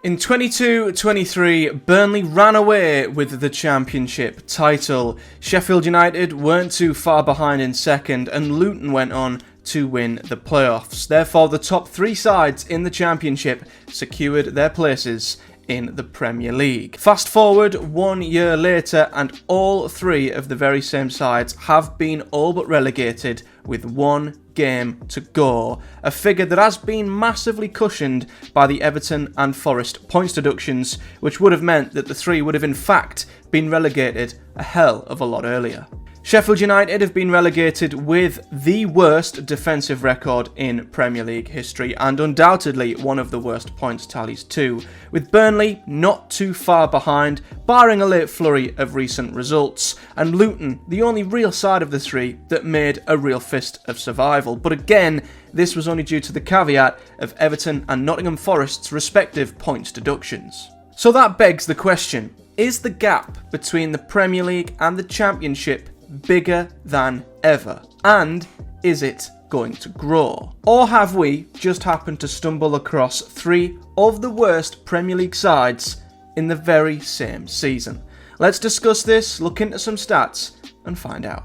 In 22-23, Burnley ran away with the championship title. Sheffield United weren't too far behind in second, and Luton went on to win the playoffs. Therefore, the top three sides in the championship secured their places in the Premier League. Fast forward 1 year later, and all three of the very same sides have been all but relegated with one game to go, a figure that has been massively cushioned by the Everton and Forest points deductions, which would have meant that the three would have in fact been relegated a hell of a lot earlier. Sheffield United have been relegated with the worst defensive record in Premier League history, and undoubtedly one of the worst points tallies too, with Burnley not too far behind, barring a late flurry of recent results, and Luton the only real side of the three that made a real fist of survival. But again, this was only due to the caveat of Everton and Nottingham Forest's respective points deductions. So that begs the question, is the gap between the Premier League and the Championship bigger than ever? And is it going to grow? Or have we just happened to stumble across three of the worst Premier League sides in the very same season? Let's discuss this, look into some stats, and find out.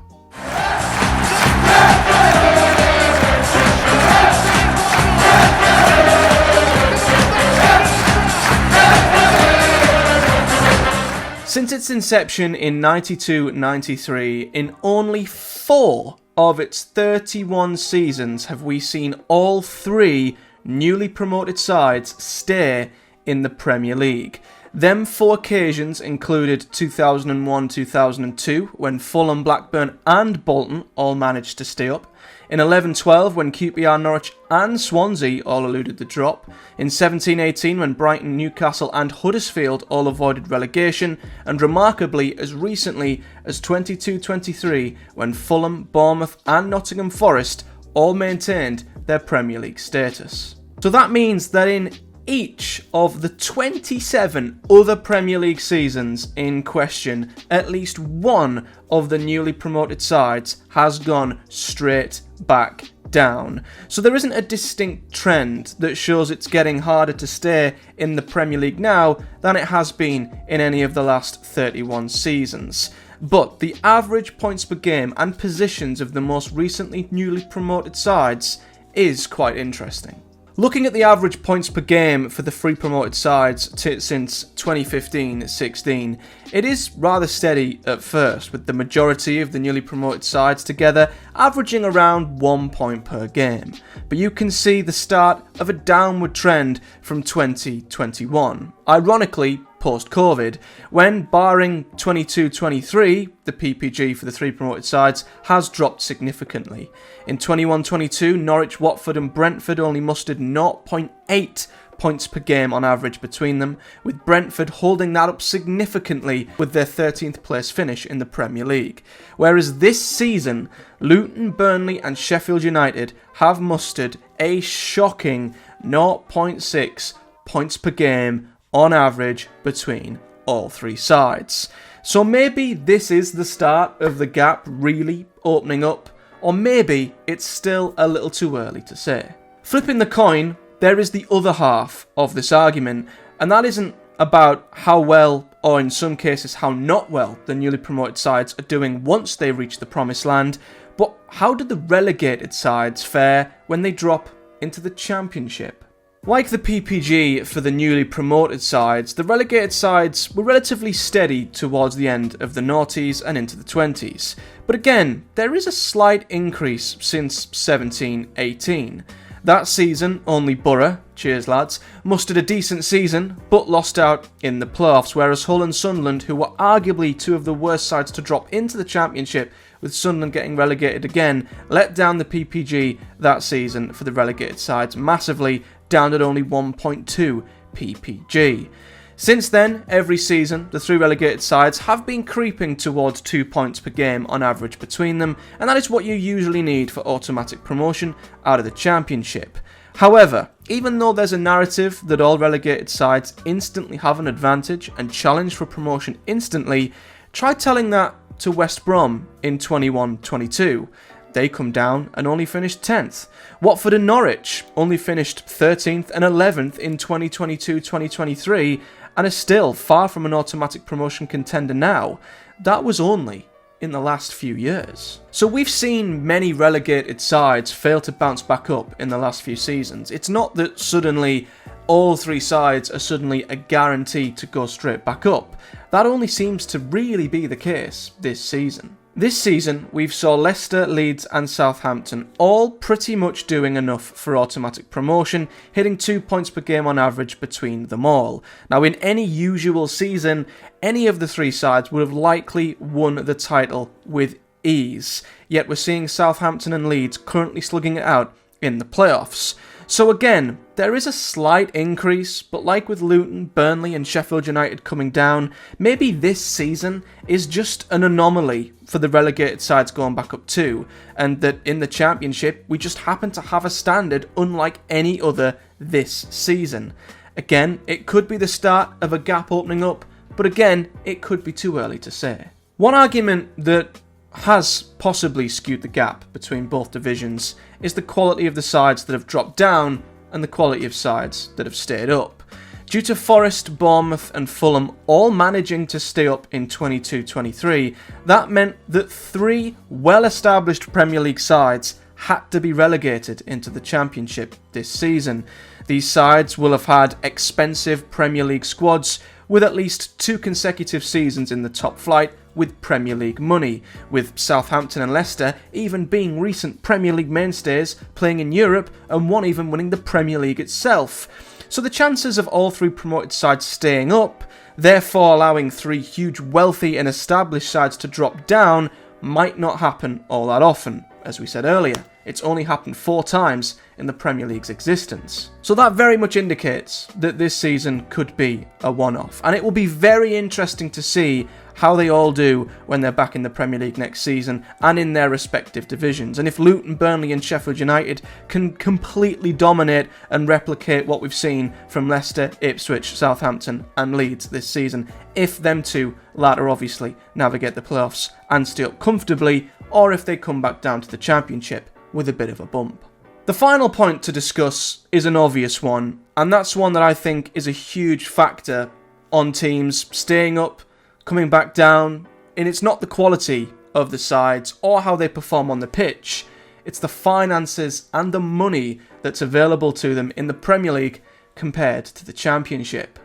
Since its inception in 92-93, in only 4 of its 31 seasons have we seen all three newly promoted sides stay in the Premier League. Them 4 occasions included 2001-2002, when Fulham, Blackburn and Bolton all managed to stay up. In 11-12, when QPR, Norwich and Swansea all eluded the drop. In 17-18, when Brighton, Newcastle and Huddersfield all avoided relegation. And remarkably, as recently as 22-23, when Fulham, Bournemouth and Nottingham Forest all maintained their Premier League status. So that means that in each of the 27 other Premier League seasons in question, at least one of the newly promoted sides has gone straight back down. So there isn't a distinct trend that shows it's getting harder to stay in the Premier League now than it has been in any of the last 31 seasons. But the average points per game and positions of the most recently newly promoted sides is quite interesting. Looking at the average points per game for the three promoted sides since 2015-16, it is rather steady at first, with the majority of the newly promoted sides together averaging around 1 point per game. But you can see the start of a downward trend from 2021. Ironically, post-Covid, when, barring 22-23, the PPG for the three promoted sides has dropped significantly. In 21-22, Norwich, Watford and Brentford only mustered 0.8 points per game on average between them, with Brentford holding that up significantly with their 13th place finish in the Premier League. Whereas this season, Luton, Burnley and Sheffield United have mustered a shocking 0.6 points per game on average between all three sides. So maybe this is the start of the gap really opening up, or maybe it's still a little too early to say. Flipping the coin, there is the other half of this argument, and that isn't about how well, or in some cases how not well, the newly promoted sides are doing once they reach the promised land, but how do the relegated sides fare when they drop into the Championship? Like the PPG for the newly promoted sides, the relegated sides were relatively steady towards the end of the noughties and into the 20s. But again, there is a slight increase since 17-18. That season, only Borough, cheers lads, mustered a decent season, but lost out in the playoffs, whereas Hull and Sunderland, who were arguably two of the worst sides to drop into the Championship, with Sunderland getting relegated again, let down the PPG that season for the relegated sides massively, down at only 1.2 PPG. Since then, every season, the three relegated sides have been creeping towards 2 points per game on average between them, and that is what you usually need for automatic promotion out of the Championship. However, even though there's a narrative that all relegated sides instantly have an advantage and challenge for promotion instantly, try telling that to West Brom in 21-22. they come down and only finished 10th. Watford and Norwich only finished 13th and 11th in 2022-2023 and are still far from an automatic promotion contender now. That was only in the last few years. So we've seen many relegated sides fail to bounce back up in the last few seasons. It's not that suddenly all three sides are suddenly a guarantee to go straight back up. That only seems to really be the case this season. This season, we've saw Leicester, Leeds and Southampton all pretty much doing enough for automatic promotion, hitting 2 points per game on average between them all. Now, in any usual season, any of the three sides would have likely won the title with ease, yet we're seeing Southampton and Leeds currently slugging it out in the playoffs. So again, there is a slight increase, but like with Luton, Burnley and Sheffield United coming down, maybe this season is just an anomaly for the relegated sides going back up too, and that in the Championship we just happen to have a standard unlike any other this season. Again, it could be the start of a gap opening up, but again, it could be too early to say. One argument that has possibly skewed the gap between both divisions is the quality of the sides that have dropped down and the quality of sides that have stayed up. Due to Forest, Bournemouth and Fulham all managing to stay up in 22-23, that meant that three well-established Premier League sides had to be relegated into the Championship this season. These sides will have had expensive Premier League squads with at least 2 consecutive seasons in the top flight with Premier League money, with Southampton and Leicester even being recent Premier League mainstays playing in Europe and one even winning the Premier League itself. So the chances of all three promoted sides staying up, therefore allowing 3 huge wealthy and established sides to drop down, might not happen all that often. As we said earlier, it's only happened 4 times in the Premier League's existence. So that very much indicates that this season could be a one-off, and it will be very interesting to see how they all do when they're back in the Premier League next season and in their respective divisions, and if Luton, Burnley and Sheffield United can completely dominate and replicate what we've seen from Leicester, Ipswich, Southampton and Leeds this season, if them two latter obviously navigate the playoffs and stay up comfortably, or if they come back down to the Championship with a bit of a bump. The final point to discuss is an obvious one, and that's one that I think is a huge factor on teams staying up, coming back down, and it's not the quality of the sides or how they perform on the pitch, it's the finances and the money that's available to them in the Premier League compared to the Championship.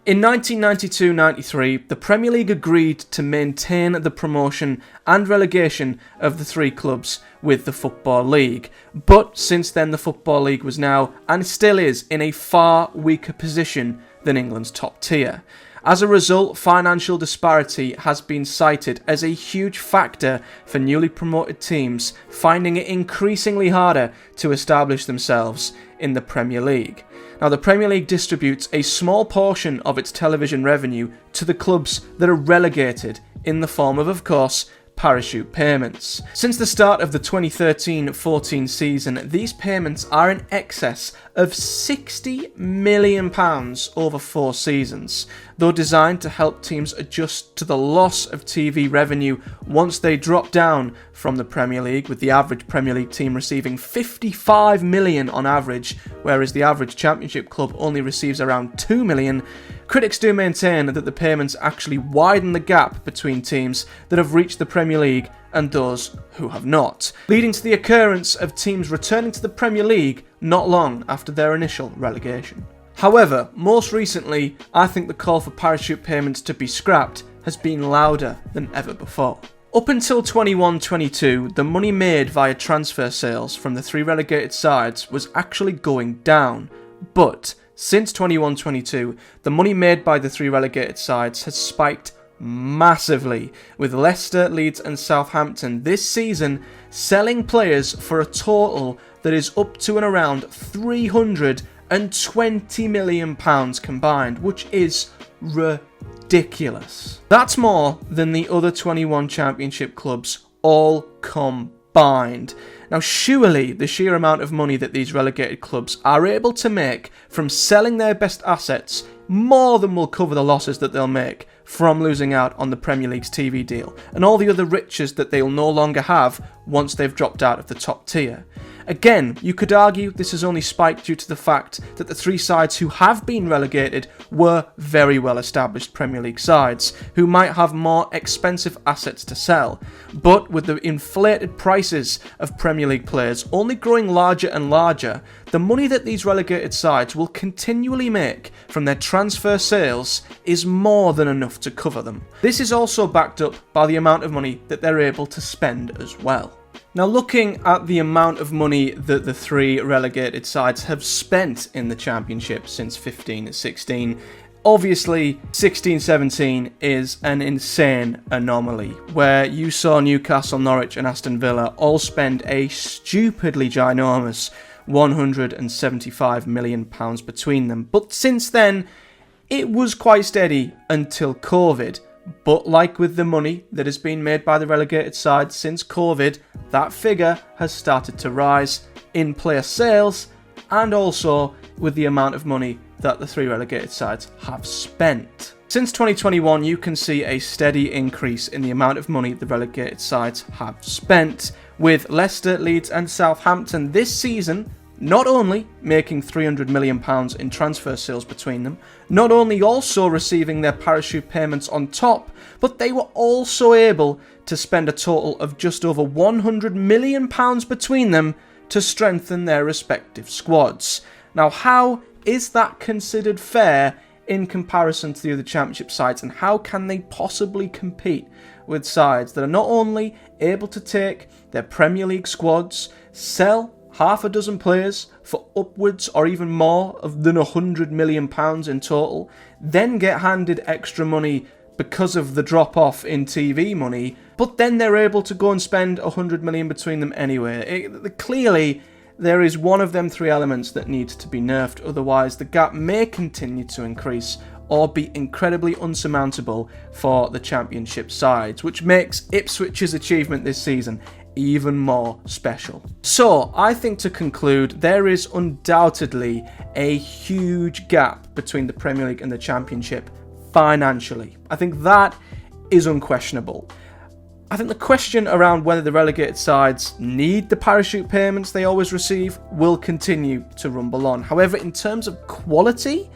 In 1992-93, the Premier League agreed to maintain the promotion and relegation of the 3 clubs with the Football League, but since then the Football League was now, and still is, in a far weaker position than England's top tier. As a result, financial disparity has been cited as a huge factor for newly promoted teams finding it increasingly harder to establish themselves in the Premier League. Now, the Premier League distributes a small portion of its television revenue to the clubs that are relegated in the form of course, parachute payments. Since the start of the 2013-14 season, these payments are in excess of £60 million over 4 seasons, though designed to help teams adjust to the loss of TV revenue once they drop down from the Premier League, with the average Premier League team receiving £55 million on average, whereas the average Championship club only receives around £2 million. Critics do maintain that the payments actually widen the gap between teams that have reached the Premier League and those who have not, leading to the occurrence of teams returning to the Premier League not long after their initial relegation. However, most recently, I think the call for parachute payments to be scrapped has been louder than ever before. Up until 21-22, the money made via transfer sales from the 3 relegated sides was actually going down, but since 21-22, the money made by the 3 relegated sides has spiked massively, with Leicester, Leeds and Southampton this season selling players for a total that is up to and around £320 million combined, which is ridiculous. That's more than the other 21 Championship clubs all combined. Now, surely the sheer amount of money that these relegated clubs are able to make from selling their best assets more than will cover the losses that they'll make from losing out on the Premier League's TV deal, and all the other riches that they'll no longer have once they've dropped out of the top tier. Again, you could argue this has only spiked due to the fact that the three sides who have been relegated were very well established Premier League sides, who might have more expensive assets to sell. But with the inflated prices of Premier League players only growing larger and larger, the money that these relegated sides will continually make from their transfer sales is more than enough to cover them. This is also backed up by the amount of money that they're able to spend as well. Now, looking at the amount of money that the three relegated sides have spent in the Championship since 15-16, obviously 16-17 is an insane anomaly, where you saw Newcastle, Norwich and Aston Villa all spend a stupidly ginormous £175 million between them. But since then, it was quite steady until COVID. But like with the money that has been made by the relegated sides since COVID, that figure has started to rise in player sales and also with the amount of money that the three relegated sides have spent. Since 2021, you can see a steady increase in the amount of money the relegated sides have spent, with Leicester, Leeds and Southampton this season not only making £300 million in transfer sales between them, not only also receiving their parachute payments on top, but they were also able to spend a total of just over £100 million between them to strengthen their respective squads. Now, how is that considered fair in comparison to the other Championship sides, and how can they possibly compete with sides that are not only able to take their Premier League squads, sell half a dozen players for upwards or even more than £100 million in total, then get handed extra money because of the drop-off in TV money, but then they're able to go and spend £100 million between them anyway. Clearly, there is one of them three elements that needs to be nerfed, otherwise the gap may continue to increase or be incredibly unsurmountable for the Championship sides, which makes Ipswich's achievement this season even more special. So, I think to conclude, there is undoubtedly a huge gap between the Premier League and the Championship financially. I think that is unquestionable. I think the question around whether the relegated sides need the parachute payments they always receive will continue to rumble on. However, in terms of quality,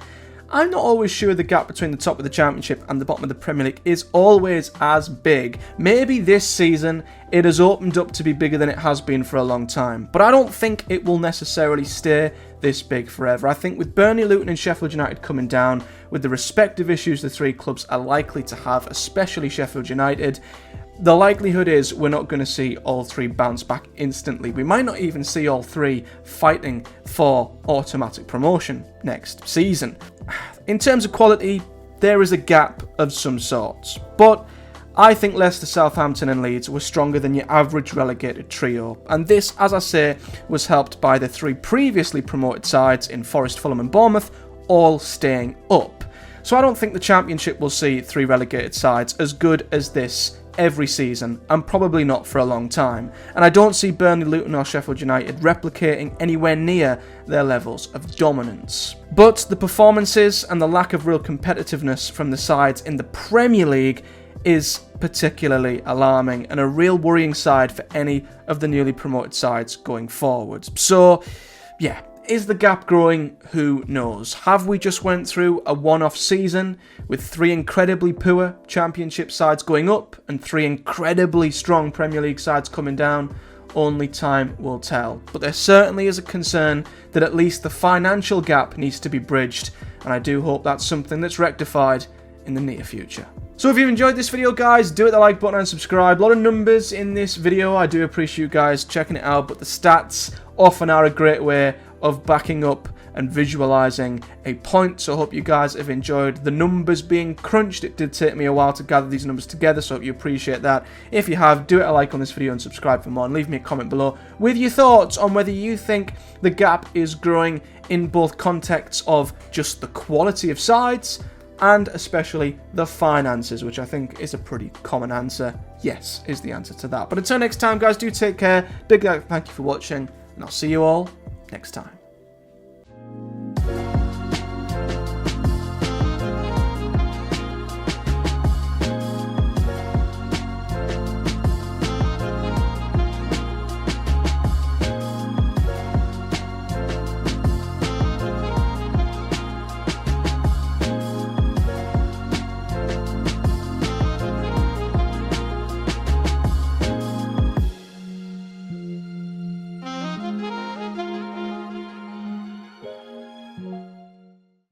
I'm not always sure the gap between the top of the Championship and the bottom of the Premier League is always as big. Maybe this season it has opened up to be bigger than it has been for a long time, but I don't think it will necessarily stay this big forever. I think with Burnley, Luton and Sheffield United coming down, with the respective issues the three clubs are likely to have, especially Sheffield United, the likelihood is we're not going to see all three bounce back instantly. We might not even see all three fighting for automatic promotion next season. In terms of quality, there is a gap of some sorts, but I think Leicester, Southampton and Leeds were stronger than your average relegated trio, and this, as I say, was helped by the three previously promoted sides in Forest, Fulham and Bournemouth all staying up. So I don't think the Championship will see three relegated sides as good as this every season, and probably not for a long time, and I don't see Burnley, Luton or Sheffield United replicating anywhere near their levels of dominance. But the performances and the lack of real competitiveness from the sides in the Premier League is particularly alarming and a real worrying side for any of the newly promoted sides going forward. So, yeah. Is the gap growing? Who knows? Have we just went through a one-off season with three incredibly poor Championship sides going up and three incredibly strong Premier League sides coming down? Only time will tell. But there certainly is a concern that at least the financial gap needs to be bridged, and I do hope that's something that's rectified in the near future. So if you've enjoyed this video, guys, do hit the like button and subscribe. A lot of numbers in this video. I do appreciate you guys checking it out, but the stats often are a great way of backing up and visualizing a point. So I hope you guys have enjoyed the numbers being crunched. It did take me a while to gather these numbers together, so I hope you appreciate that. If you have, do hit a like on this video and subscribe for more, and leave me a comment below with your thoughts on whether you think the gap is growing in both contexts of just the quality of sides and especially the finances, which I think is a pretty common answer. Yes is the answer to that. But until next time, guys, do take care. Big thank you for watching, and I'll see you all next time.